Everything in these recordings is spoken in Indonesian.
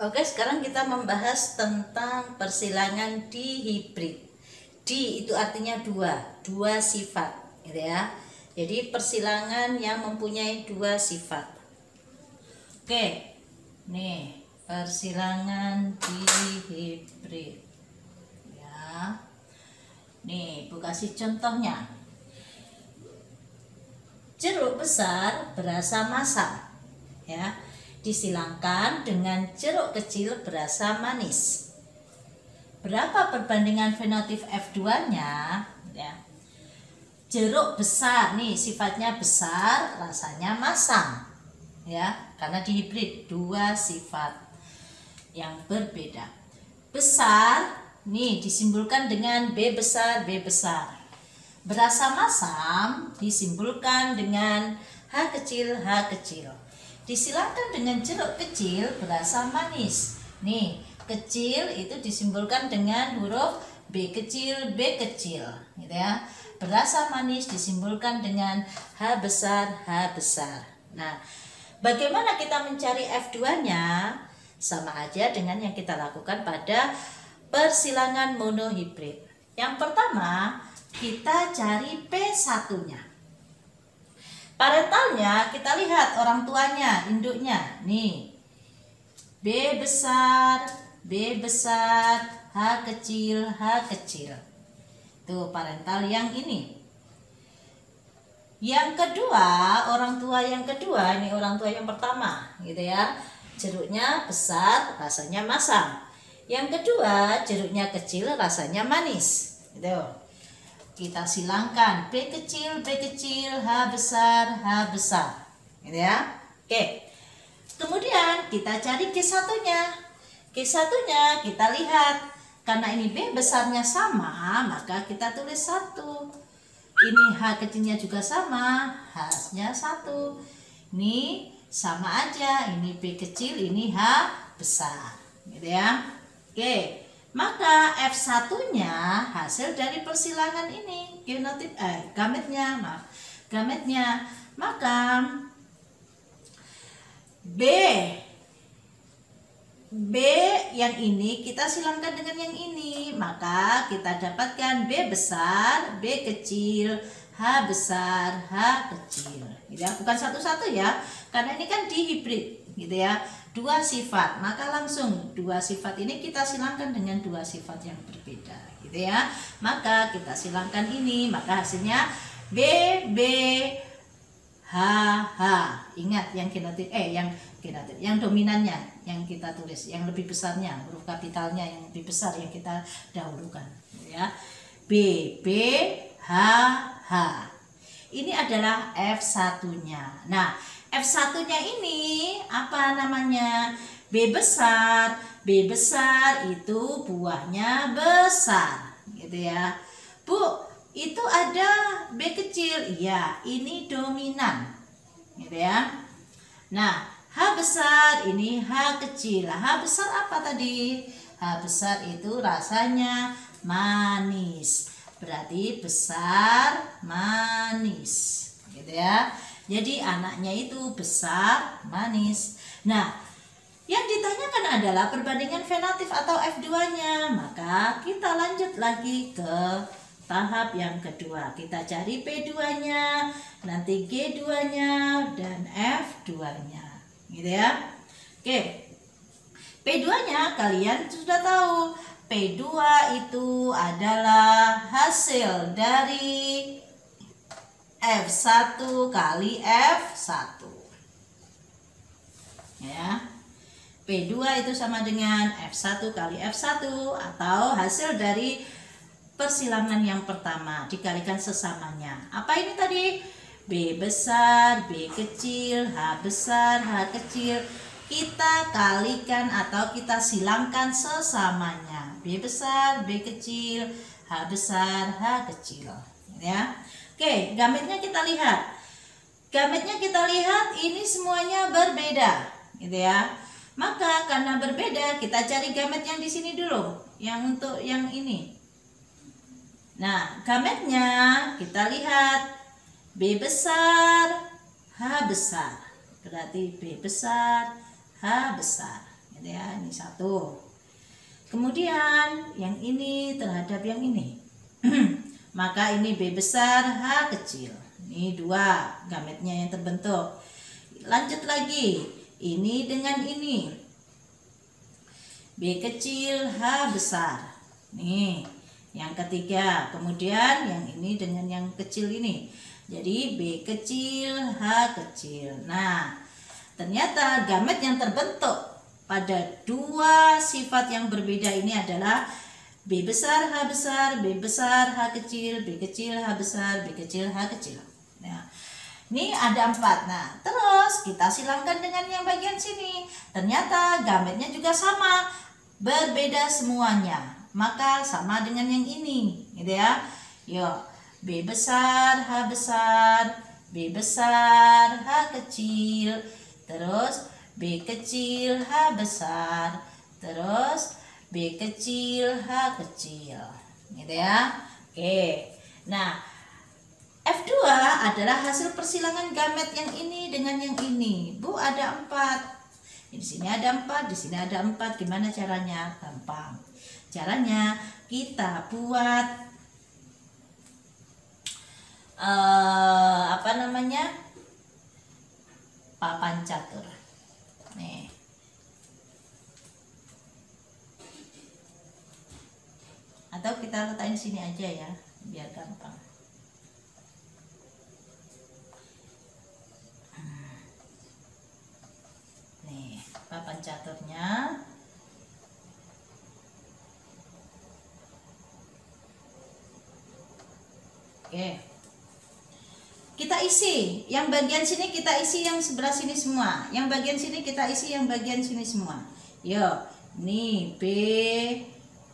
Oke, sekarang kita membahas tentang persilangan dihibrid. Di itu artinya dua sifat, gitu ya. Jadi persilangan yang mempunyai dua sifat. Oke, nih persilangan dihibrid. Ya, nih Bu kasih contohnya. Jeruk besar berasa masam, ya. Disilangkan dengan jeruk kecil berasa manis. Berapa perbandingan fenotip F2-nya? Ya. Jeruk besar nih sifatnya besar, rasanya masam. Ya, karena dihibrid dua sifat yang berbeda. Besar nih disimbolkan dengan B besar, B besar. Berasa masam disimbolkan dengan H kecil, H kecil. Disilangkan dengan jeruk kecil berasa manis. Nih, kecil itu disimbolkan dengan huruf B kecil, B kecil, gitu ya. Berasa manis disimbolkan dengan H besar, H besar. Nah, bagaimana kita mencari F2-nya? Sama aja dengan yang kita lakukan pada persilangan monohibrid. Yang pertama, kita cari P1-nya. Parentalnya kita lihat orang tuanya, induknya. Nih, B besar, B besar, H kecil, H kecil. Tuh parental yang ini. Yang kedua, orang tua yang kedua, ini orang tua yang pertama, gitu ya. Jeruknya besar, rasanya masam. Yang kedua, jeruknya kecil, rasanya manis. Gitu. Kita silangkan B kecil, H besar, H besar, gitu ya. Oke. Kemudian kita cari G1-nya. G1-nya kita lihat, karena ini B besarnya sama, maka kita tulis 1. Ini H kecilnya juga sama, H-nya 1. Ini sama aja, ini B kecil, ini H besar, gitu ya. Oke. Maka F1-nya hasil dari persilangan ini, gametnya, gametnya. Maka B yang ini kita silangkan dengan yang ini, maka kita dapatkan B besar, B kecil, H besar, H kecil. Gitu ya, bukan satu-satu ya, karena ini kan dihibrid, gitu ya. Dua sifat, maka langsung dua sifat ini kita silangkan dengan dua sifat yang berbeda, gitu ya. Maka kita silangkan ini, maka hasilnya B, H, H. Ingat yang genotip, yang dominannya yang kita tulis, yang lebih besarnya, huruf kapitalnya yang lebih besar yang kita dahulukan, gitu ya. B, H, H. Ini adalah F1-nya. Nah, F1-nya ini apa namanya? B besar. B besar itu buahnya besar, gitu ya. Bu, itu ada B kecil. Iya, ini dominan, gitu ya. Nah, H besar ini H kecil. H besar apa tadi? H besar itu rasanya manis. Berarti besar manis, gitu ya. Jadi anaknya itu besar, manis. Nah, yang ditanyakan adalah perbandingan fenotip atau F2-nya. Maka kita lanjut lagi ke tahap yang kedua. Kita cari P2-nya, nanti G2-nya, dan F2-nya. Gitu ya. Oke. P2-nya kalian sudah tahu. P2 itu adalah hasil dari F1 kali F1, ya. P2 itu sama dengan F1 kali F1 atau hasil dari persilangan yang pertama dikalikan sesamanya. Apa ini tadi? B besar, B kecil, H besar, H kecil. Kita kalikan atau kita silangkan sesamanya. B besar, B kecil, H besar, H kecil, ya. Oke, gametnya kita lihat. Gametnya kita lihat ini semuanya berbeda, gitu ya. Maka karena berbeda, kita cari gamet yang di sini dulu, yang untuk yang ini. Nah, gametnya kita lihat B besar, H besar. Berarti B besar, H besar. ya, ini 1. Kemudian yang ini terhadap yang ini. Maka ini B besar, H kecil. Ini 2 gametnya yang terbentuk. Lanjut lagi, ini dengan ini. B kecil, H besar. Nih, yang ketiga. Kemudian yang ini dengan yang kecil ini. Jadi B kecil, H kecil. Nah, ternyata gamet yang terbentuk pada 2 sifat yang berbeda ini adalah B besar, H besar, B besar, H kecil, B kecil, H besar, B kecil, H kecil. Nah, ini ada 4. Nah, terus kita silangkan dengan yang bagian sini. Ternyata gametnya juga sama, berbeda semuanya. Maka sama dengan yang ini, gitu ya. Yuk, B besar, H besar, B besar, H kecil, terus B kecil, H besar, terus B kecil, H kecil, gitu ya. Oke, nah F2 adalah hasil persilangan gamet yang ini dengan yang ini. Bu, ada 4. Di sini ada 4, di sini ada 4. Gimana caranya? Gampang. Caranya kita buat papan catur. Nih. Atau kita letakin sini aja ya, biar gampang. Nih, papan caturnya. Oke. Kita isi, yang bagian sini kita isi yang sebelah sini semua. Yang bagian sini kita isi yang bagian sini semua. Yuk, nih B,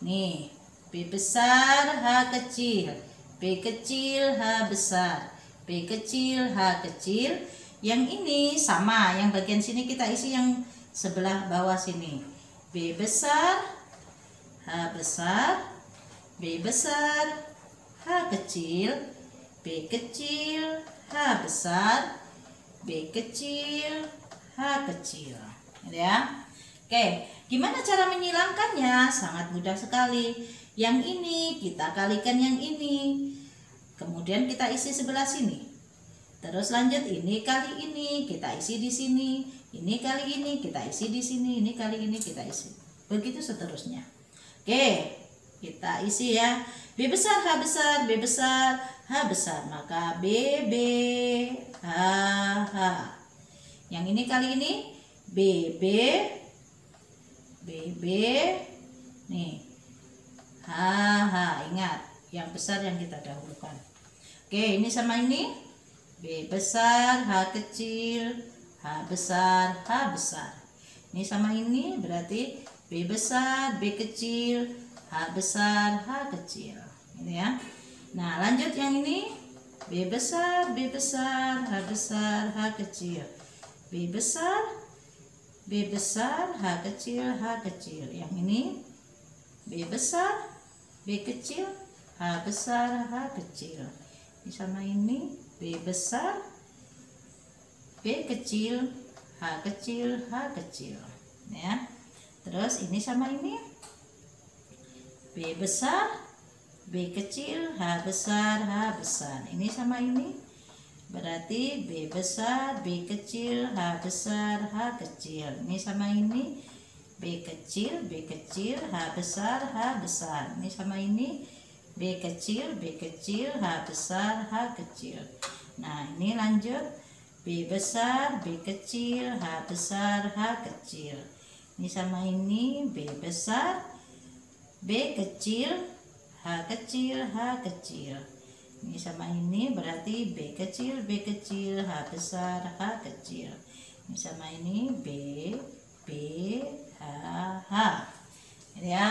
nih B besar, H kecil, B kecil, H besar, B kecil, H kecil. Yang ini sama, yang bagian sini kita isi yang sebelah bawah sini. B besar, H besar, B besar, H kecil, B kecil, H besar, B kecil, H kecil, ya. Oke, gimana cara menyilangkannya? Sangat mudah sekali. Yang ini kita kalikan yang ini, kemudian kita isi sebelah sini. Terus lanjut, ini kali ini kita isi di sini, ini kali ini kita isi di sini, ini kali ini kita isi. Begitu seterusnya. Oke, kita isi ya. B besar, H besar, B besar, H besar. Maka B, B, H, H. Yang ini kali ini B, B, B, B. Nih, H, H. Ingat, yang besar yang kita dahulukan. Oke, ini sama ini. B besar, H kecil, H besar, H besar. Ini sama ini berarti B besar, B kecil, H besar, H kecil. Ini ya. Nah, lanjut yang ini. B besar, B besar, H besar, H kecil. B besar, B besar, H kecil, H kecil. Yang ini B besar, B kecil, H besar, H kecil. Ini sama ini B besar, B kecil, H kecil, H kecil. Ya. Terus ini sama ini B besar, B kecil, H besar, H besar. Ini sama ini berarti B besar, B kecil, H besar, H kecil. Ini sama ini B kecil, B kecil, H besar, H besar. Ini sama ini B kecil, B kecil, H besar, H kecil. Nah, ini lanjut B besar, B kecil, H besar, H kecil. Ini sama ini B besar, B kecil, H kecil, H kecil. Ini sama ini berarti B kecil, B kecil, H besar, H kecil. Ini sama ini B, B, H, H. Ini ya.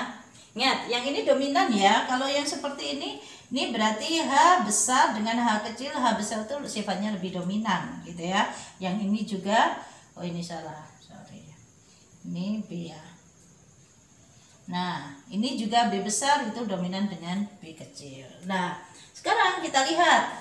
Ingat, yang ini dominan ya. Kalau yang seperti ini berarti H besar dengan H kecil. H besar itu sifatnya lebih dominan gitu ya. Yang ini juga, oh ini salah, sorry. Ini B ya. Nah, ini juga B besar itu dominan dengan B kecil. Nah, sekarang kita lihat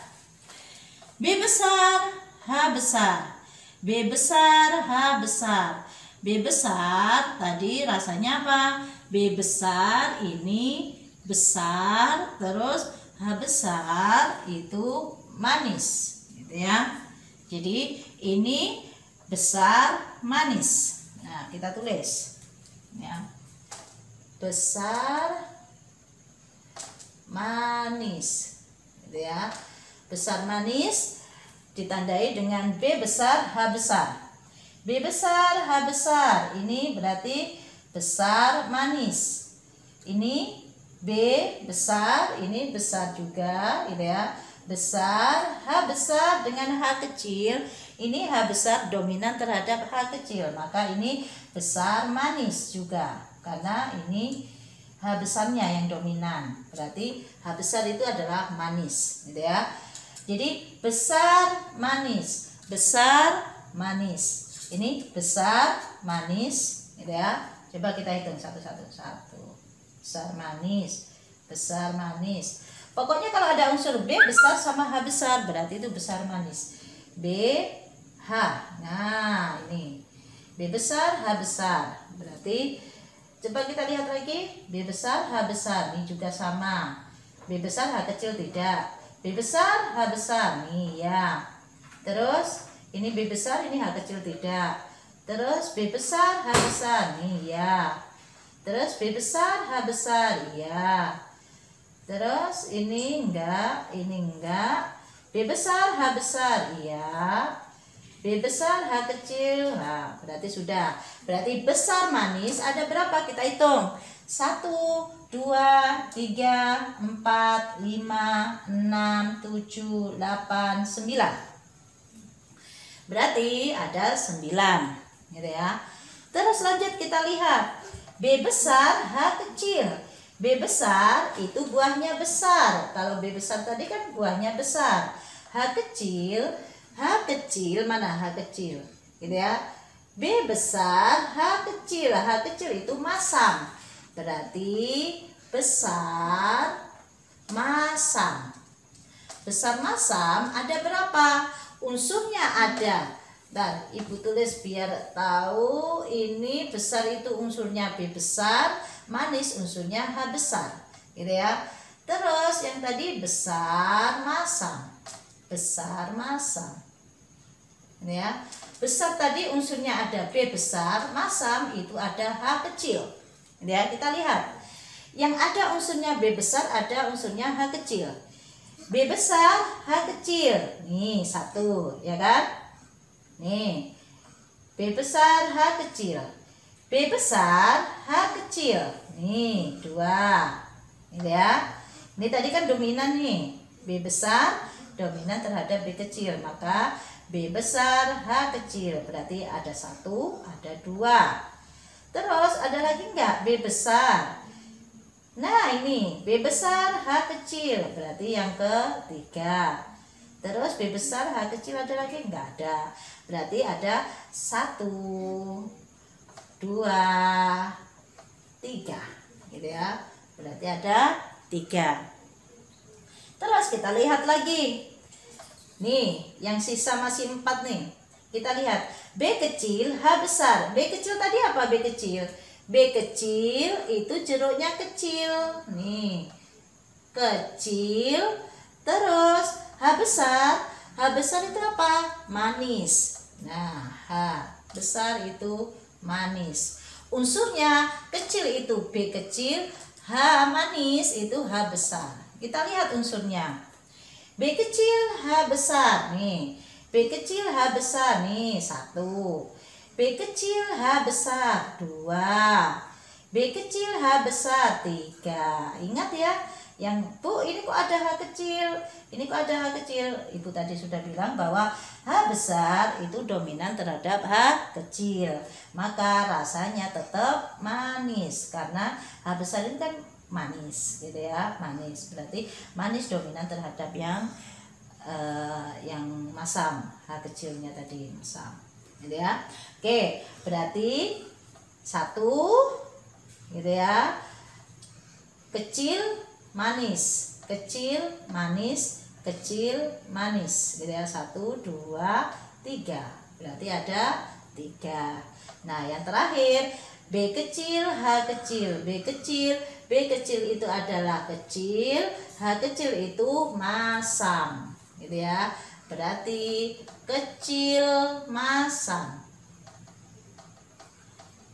B besar, H besar, B besar, H besar, B B besar tadi rasanya apa? B besar ini besar, terus H besar itu manis, gitu ya. Jadi ini besar manis. Nah, kita tulis ya. Besar manis, gitu ya. Besar manis ditandai dengan B besar H besar. B besar H besar ini berarti besar manis. Ini B besar, ini besar juga, gitu ya. Besar H besar dengan H kecil, ini H besar dominan terhadap H kecil, maka ini besar manis juga karena ini H besarnya yang dominan, berarti H besar itu adalah manis, gitu ya. Jadi besar manis, besar manis. Ini besar manis, gitu ya. Coba kita hitung satu-satu. Besar manis, besar manis. Pokoknya kalau ada unsur B besar sama H besar, berarti itu besar manis. B, H. Nah, ini B besar, H besar. Berarti coba kita lihat lagi. B besar, H besar. Ini juga sama. B besar, H kecil tidak. B besar, H besar. Nih ya. Terus ini B besar, ini H kecil tidak. Terus B besar, H besar. Nih ya. Terus B besar, H besar. Iya. Terus ini enggak, ini enggak. B besar, H besar. Iya. B besar, H kecil. Nah, berarti sudah. Berarti besar manis ada berapa? Kita hitung. 1, 2, 3, 4, 5, 6, 7, 8, 9. Berarti ada 9, gitu ya. Terus lanjut kita lihat. B besar, H kecil. B besar itu buahnya besar. Kalau B besar tadi kan buahnya besar. H kecil mana H kecil? Gitu ya. B besar, H kecil. H kecil itu masam. Berarti besar masam. Besar masam ada berapa? Unsurnya ada. Dan ibu tulis biar tahu ini besar itu unsurnya B besar, manis unsurnya H besar, gitu ya. Terus yang tadi besar masam, besar masam, gitu ya. Besar tadi unsurnya ada B besar, masam itu ada H kecil, gitu ya. Kita lihat, yang ada unsurnya B besar ada unsurnya H kecil. B besar, H kecil, nih 1, ya kan? Nih, B besar, H kecil. B besar, H kecil. Nih, 2. Ini ya. Ini tadi kan dominan nih. B besar dominan terhadap B kecil. Maka B besar, H kecil. Berarti ada 1, ada 2. Terus ada lagi enggak B besar? Nah, ini B besar, H kecil. Berarti yang ketiga. Terus B besar, H kecil ada lagi? Enggak ada. Berarti ada 1, 2, 3, gitu ya. Berarti ada 3. Terus kita lihat lagi. Nih, yang sisa masih 4 nih. Kita lihat B kecil, H besar. B kecil tadi apa B kecil? B kecil itu jeruknya kecil. Nih, kecil. Terus H besar. H besar itu apa? Manis. Nah, H besar itu manis. Unsurnya kecil itu B kecil, H manis itu H besar. Kita lihat unsurnya. B kecil, H besar. Nih, B kecil, H besar. Nih, 1. B kecil, H besar. 2. B kecil, H besar. 3. Ingat ya. Yang Bu, ini kok ada H kecil, ini kok ada H kecil. Ibu tadi sudah bilang bahwa H besar itu dominan terhadap H kecil, maka rasanya tetap manis karena H besar ini kan manis, gitu ya, manis. Berarti manis dominan terhadap yang masam, H kecilnya tadi masam, gitu ya. Oke, berarti 1, gitu ya, kecil manis, kecil manis, kecil manis, gitu ya. 1, 2, 3. Berarti ada 3. Nah, yang terakhir B kecil, H kecil, B kecil. B kecil itu adalah kecil, H kecil itu masam, gitu ya. Berarti kecil masam.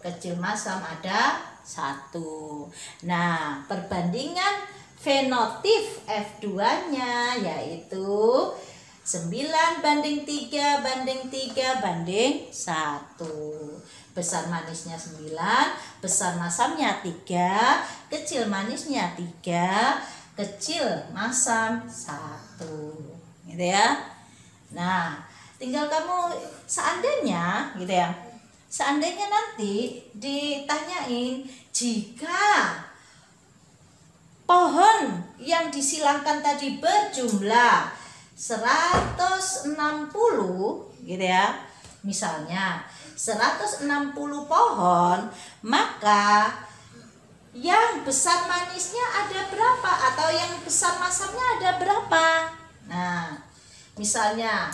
Kecil masam ada 1. Nah, perbandingan fenotip F2-nya yaitu 9:3 banding 3 banding 1. Besar manisnya 9, besar masamnya 3, kecil manisnya 3, kecil masam 1. Gitu ya. Nah, tinggal kamu seandainya gitu ya. Seandainya nanti ditanyain jika pohon yang disilangkan tadi berjumlah 160 gitu ya. Misalnya 160 pohon, maka yang besar manisnya ada berapa atau yang besar masamnya ada berapa? Nah, misalnya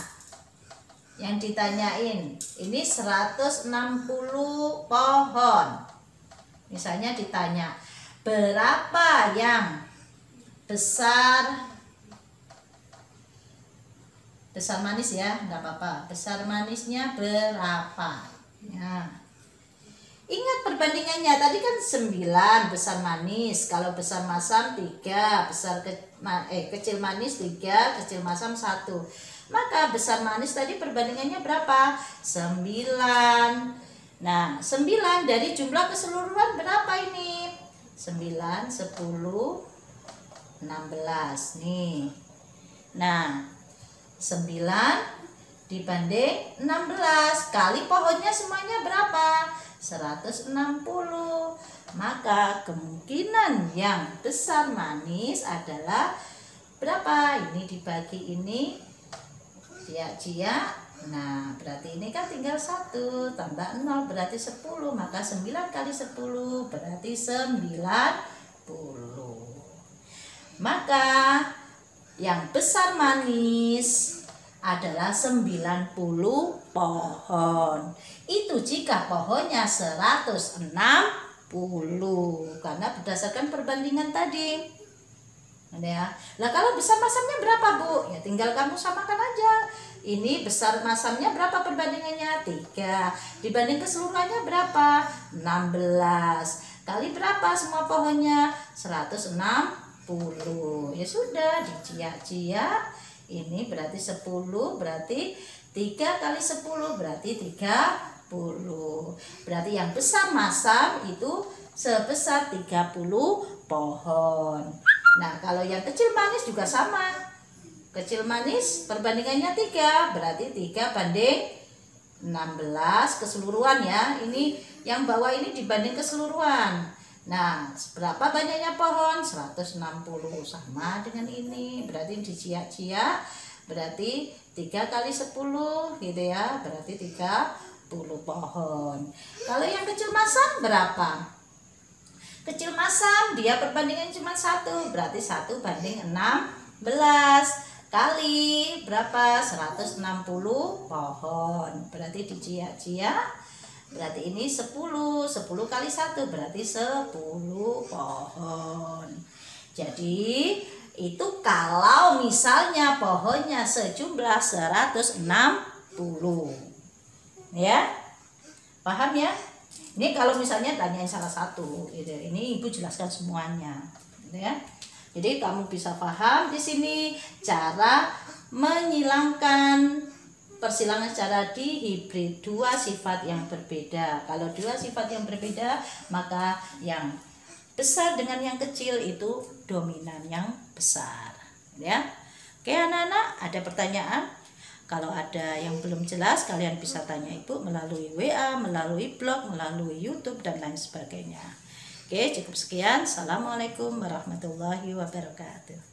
yang ditanyain ini 160 pohon. Misalnya ditanya berapa yang besar manis ya, nggak apa-apa. Besar manisnya berapa? Ya. Ingat perbandingannya tadi kan 9 besar manis. Kalau besar masam 3, kecil manis 3, kecil masam 1. Maka besar manis tadi perbandingannya berapa? 9. Nah, 9 dari jumlah keseluruhan berapa ini? 9, 10, 16 nih. Nah, 9 dibanding 16 kali pohonnya semuanya berapa? 160. Maka kemungkinan yang besar manis adalah berapa? Ini dibagi ini cia-cia. Nah, berarti ini kan tinggal 1 tambah 0 berarti 10. Maka 9 kali 10 berarti 90. Maka yang besar manis adalah 90 pohon. Itu jika pohonnya 160. Karena berdasarkan perbandingan tadi. Ya. Lah kalau besar masamnya berapa, Bu? Ya tinggal kamu samakan aja. Ini besar masamnya berapa perbandingannya? 3. Dibanding keseluruhannya berapa? 16. Kali berapa semua pohonnya? 160. Ya sudah, dicia-cia. Ini berarti 10, berarti 3 kali 10 berarti 30. Berarti yang besar masam itu sebesar 30 pohon. Nah, kalau yang kecil manis juga sama. Kecil manis perbandingannya 3, berarti 3 banding 16 keseluruhan ya. Ini yang bawah ini dibanding keseluruhan. Nah, berapa banyaknya pohon? 160 sama dengan ini. Berarti dicia-cia. Berarti 3 kali 10 gitu ya. Berarti 30 pohon. Kalau yang kecil masam berapa? Kecil masam dia perbandingan cuma 1. Berarti 1 banding 16 kali berapa? 160 pohon. Berarti dicia-cia. Berarti ini 10 kali 1 berarti 10 pohon. Jadi itu kalau misalnya pohonnya sejumlah 160. Ya. Paham ya? Ini kalau misalnya tanyain salah satu gitu. Ini Ibu jelaskan semuanya gitu ya. Jadi kamu bisa paham di sini cara menyilangkan persilangan secara dihibrid, 2 sifat yang berbeda. Kalau 2 sifat yang berbeda, maka yang besar dengan yang kecil itu dominan yang besar. Ya, oke anak-anak, ada pertanyaan? Kalau ada yang belum jelas, kalian bisa tanya Ibu melalui WA, melalui blog, melalui YouTube dan lain sebagainya. Oke, cukup sekian. Assalamualaikum warahmatullahi wabarakatuh.